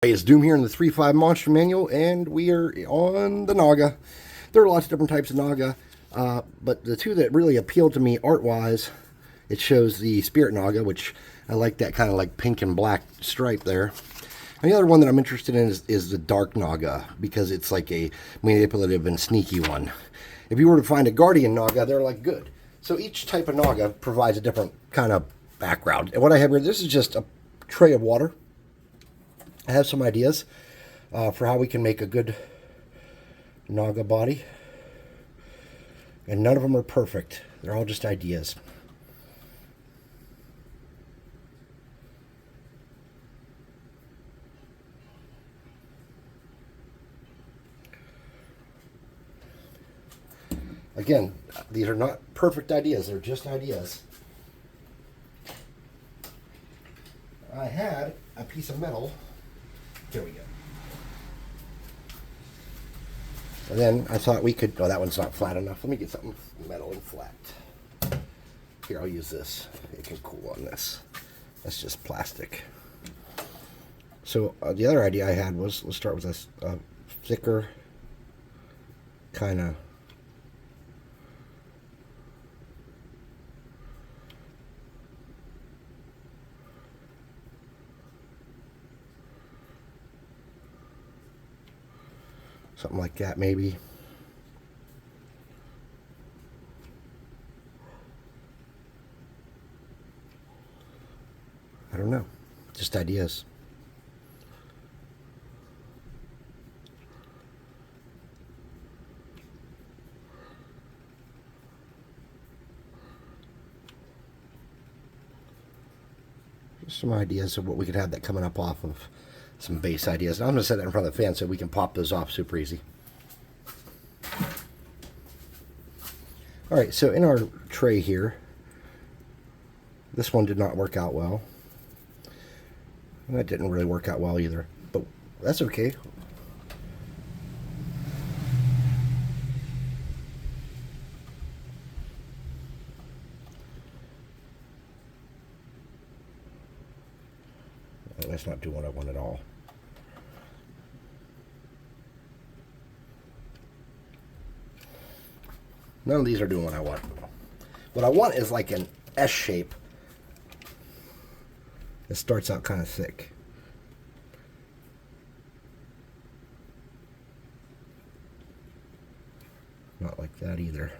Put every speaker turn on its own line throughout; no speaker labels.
Hey, it's Doom here in the 3.5 Monster Manual, and we are on the Naga. There are lots of different types of Naga, but the two that really appeal to me art-wise, it shows the Spirit Naga, which I like that kind of like pink and black stripe there. And the other one that I'm interested in is the Dark Naga, because it's like a manipulative and sneaky one. If you were to find a Guardian Naga, they're like good. So each type of Naga provides a different kind of background. And what I have here, this is just a tray of water. I have some ideas for how we can make a good Naga body. And none of them are perfect. They're all just ideas. Again, these are not perfect ideas. They're just ideas. I had a piece of metal. Here we go. And then I thought we could, oh, that one's not flat enough. Let me get something metal and flat. Here, I'll use this. It can cool on this. That's just plastic. So the other idea I had was, let's start with this thicker kind of something like that, maybe. I don't know. Just ideas. Just some ideas of what we could have that coming up off of some base ideas. Now I'm going to set that in front of the fan so we can pop those off super easy. Alright, so in our tray here, this one did not work out well. And that didn't really work out well either. But that's okay. That's not doing what I want at all. None of these are doing what I want. What I want is like an S shape. It starts out kind of thick. Not like that either.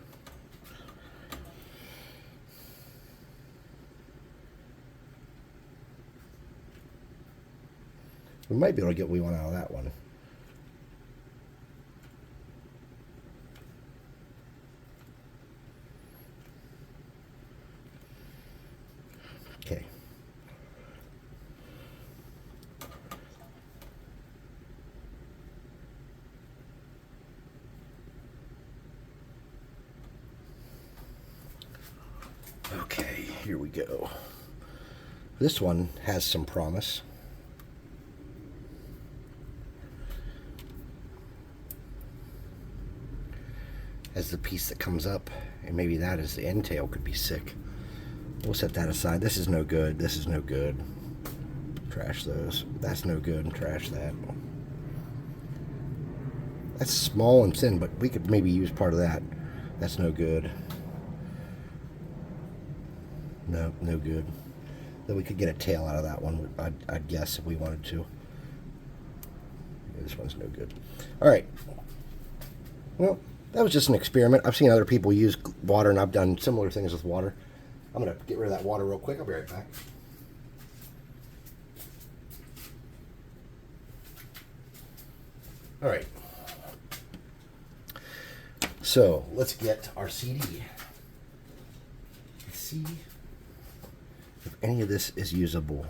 We might be able to get what we want out of that one. Okay. Okay, here we go. This one has some promise. As the piece that comes up, and maybe that is the end tail could be sick. We'll set that aside. This is no good. This is no good. Trash those. That's no good, and trash that. That's small and thin, but we could maybe use part of that. That's no good. No, no good. Then we could get a tail out of that one, I'd guess, if we wanted to. This one's no good. Alright. Well, that was just an experiment. I've seen other people use water, and I've done similar things with water. I'm going to get rid of that water real quick. I'll be right back. All right. So let's get our CD. Let's see if any of this is usable.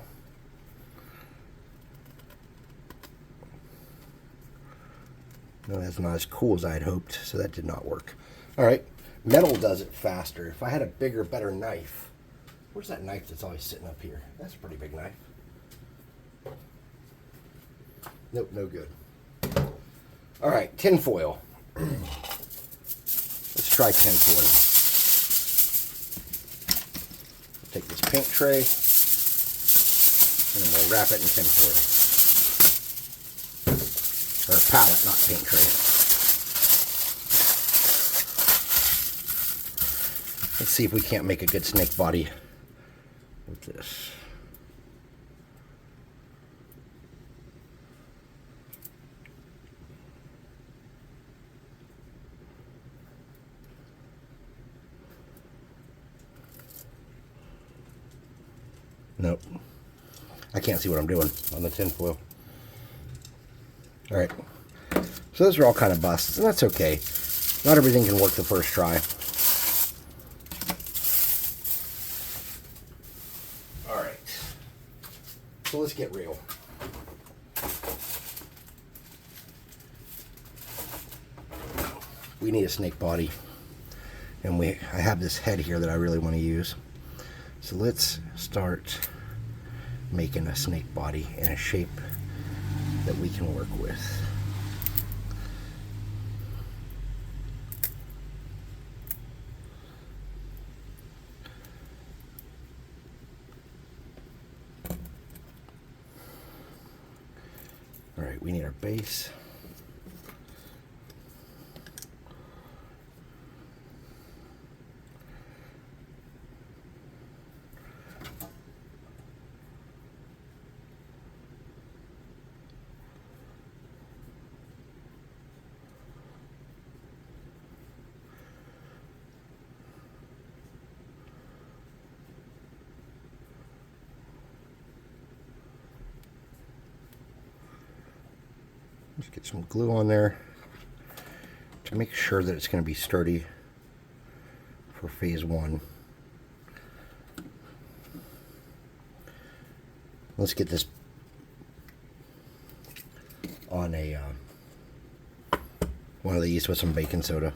No, that's not as cool as I had hoped, so that did not work. All right, metal does it faster. If I had a bigger, better knife. Where's that knife that's always sitting up here? That's a pretty big knife. Nope, no good. All right, tin foil. Let's try tin foil. Take this paint tray, and we'll wrap it in tin foil. Or palette, not paint tray. Let's see if we can't make a good snake body with this. Nope. I can't see what I'm doing on the tin foil. Alright. So those are all kind of busts, and that's okay. Not everything can work the first try. Alright. So let's get real. We need a snake body. And I have this head here that I really want to use. So let's start making a snake body in a shape that we can work with. All right, we need our base. Just get some glue on there to make sure that it's going to be sturdy for phase one. Let's get this on a one of these with some baking soda.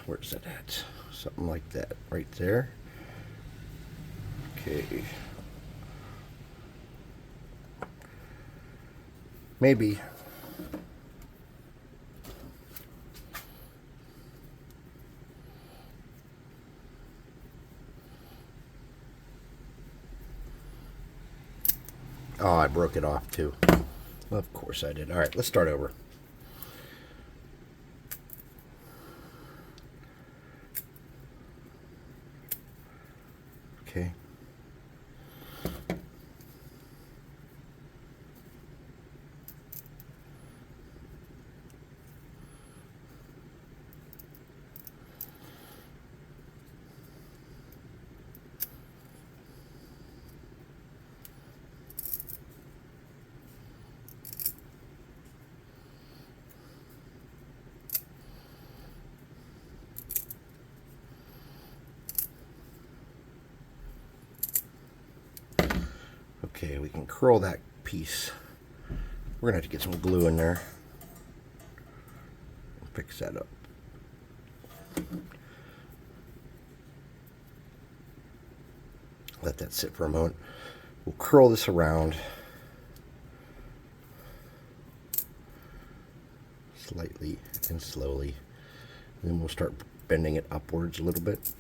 Where's it at? Something like that right there. Okay. Maybe. Oh, I broke it off too. Of course I did. All right, let's start over. Okay. Okay, we can curl that piece. We're gonna have to get some glue in there and fix that up. Let that sit for a moment. We'll curl this around slightly and slowly. And then we'll start bending it upwards a little bit.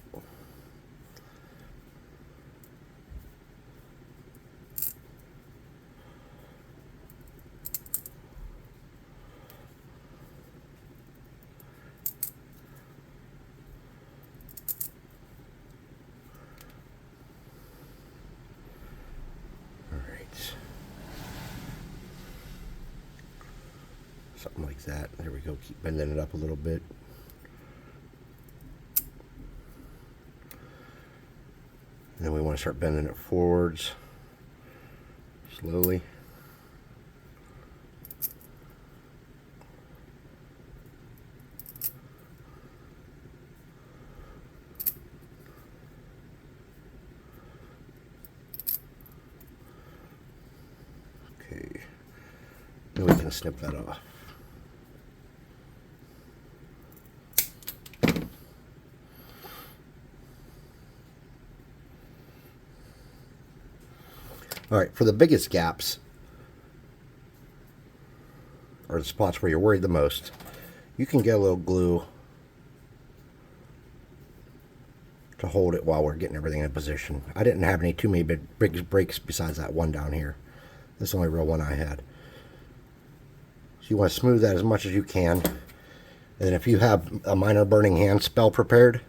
Something like that. There we go. Keep bending it up a little bit. And then we want to start bending it forwards. Slowly. Okay. Now we can snip that off. All right, for the biggest gaps, or the spots where you're worried the most, you can get a little glue to hold it while we're getting everything in position. I didn't have any too many big breaks besides that one down here. That's the only real one I had. So you want to smooth that as much as you can. And then if you have a minor burning hand spell prepared,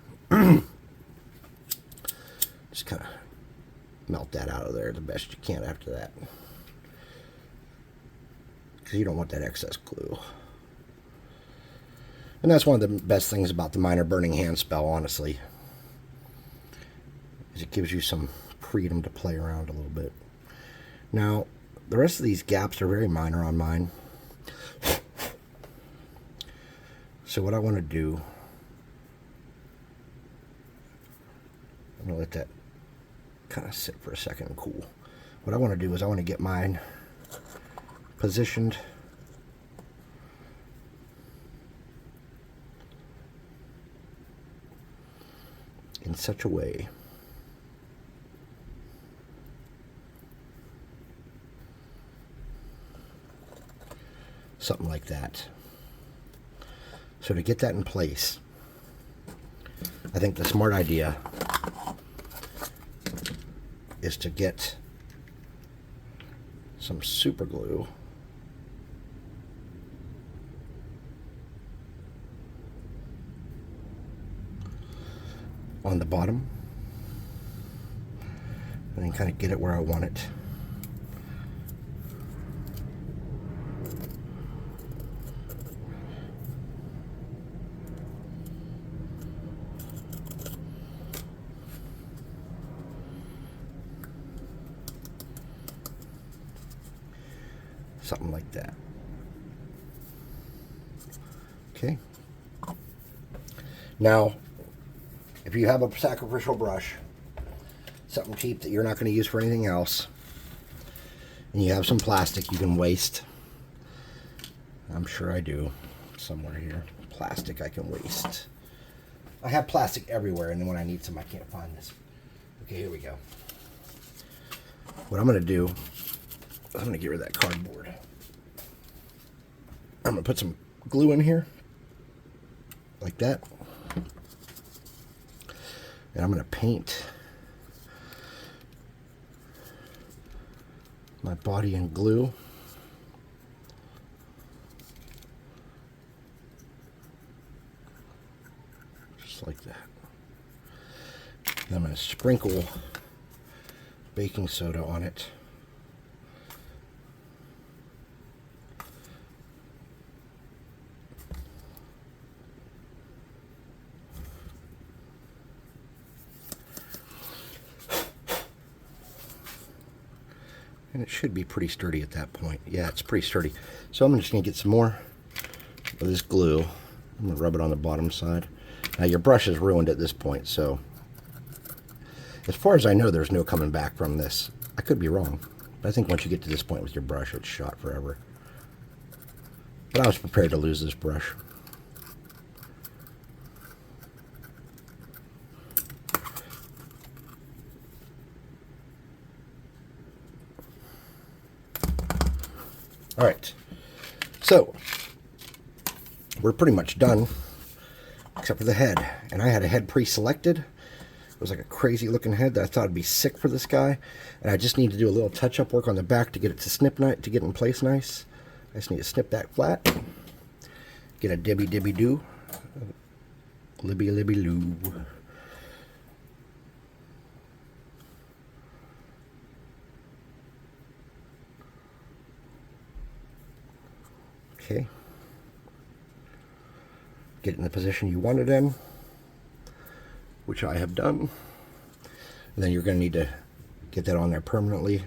just kind of melt that out of there the best you can after that. Because you don't want that excess glue. And that's one of the best things about the minor burning hand spell, honestly. Is it gives you some freedom to play around a little bit. Now, the rest of these gaps are very minor on mine. So what I want to do, I'm going to let that kind of sit for a second and cool. What I want to do is I want to get mine positioned in such a way something like that. So to get that in place, I think the smart idea is to get some super glue on the bottom and then kind of get it where I want it. Something like that. Okay. Now, if you have a sacrificial brush, something cheap that you're not going to use for anything else, and you have some plastic you can waste, I'm sure I do somewhere here. Plastic I can waste. I have plastic everywhere, and then when I need some, I can't find this. Okay, here we go. What I'm going to do, I'm going to get rid of that cardboard. I'm going to put some glue in here, like that. And I'm going to paint my body in glue. Just like that. And I'm going to sprinkle baking soda on it. And it should be pretty sturdy at that point. Yeah, it's pretty sturdy. So I'm just going to get some more of this glue. I'm going to rub it on the bottom side. Now your brush is ruined at this point, so as far as I know, there's no coming back from this. I could be wrong, but I think once you get to this point with your brush, it's shot forever. But I was prepared to lose this brush. All right, so we're pretty much done, except for the head. And I had a head pre-selected. It was like a crazy looking head that I thought would be sick for this guy. And I just need to do a little touch-up work on the back to get it to snip nice, to get in place nice. I just need to snip that flat. Get a dibby-dibby-doo. Libby-libby-loo. Okay. Get it in the position you want it in, which I have done. And then you're going to need to get that on there permanently.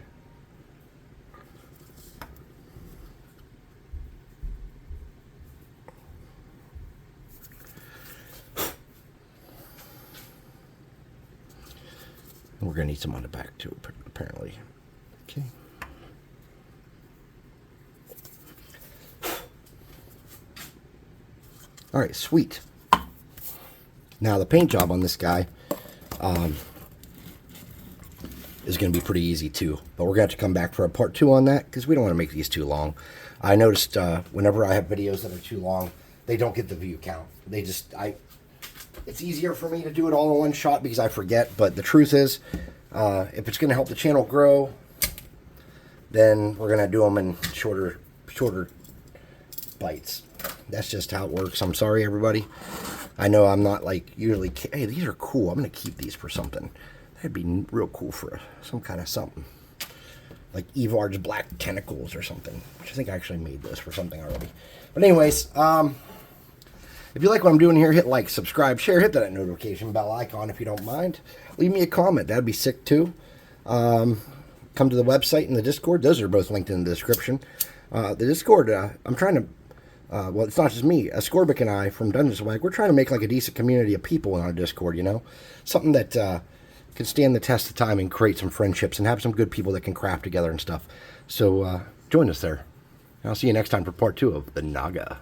need some on the back too, apparently. Okay. All right, sweet. Now the paint job on this guy is going to be pretty easy too, but we're going to have to come back for a part 2 on that because we don't want to make these too long. I noticed whenever I have videos that are too long, they don't get the view count. It's easier for me to do it all in one shot because I forget, but the truth is, if it's going to help the channel grow, then we're going to do them in shorter bites. That's just how it works. I'm sorry, everybody. I know I'm not like usually, hey, these are cool. I'm going to keep these for something. That'd be real cool for some kind of something. Like Evard's Black Tentacles or something. Which I think I actually made this for something already. But anyways, if you like what I'm doing here, hit like, subscribe, share, hit that notification bell icon if you don't mind. Leave me a comment. That'd be sick too. Come to the website and the Discord. Those are both linked in the description. The Discord, I'm trying to... well, it's not just me. Scorbic and I from Dungeons Swag, we're trying to make like a decent community of people in our Discord, you know? Something that can stand the test of time and create some friendships and have some good people that can craft together and stuff. So join us there. I'll see you next time for part 2 of the Naga.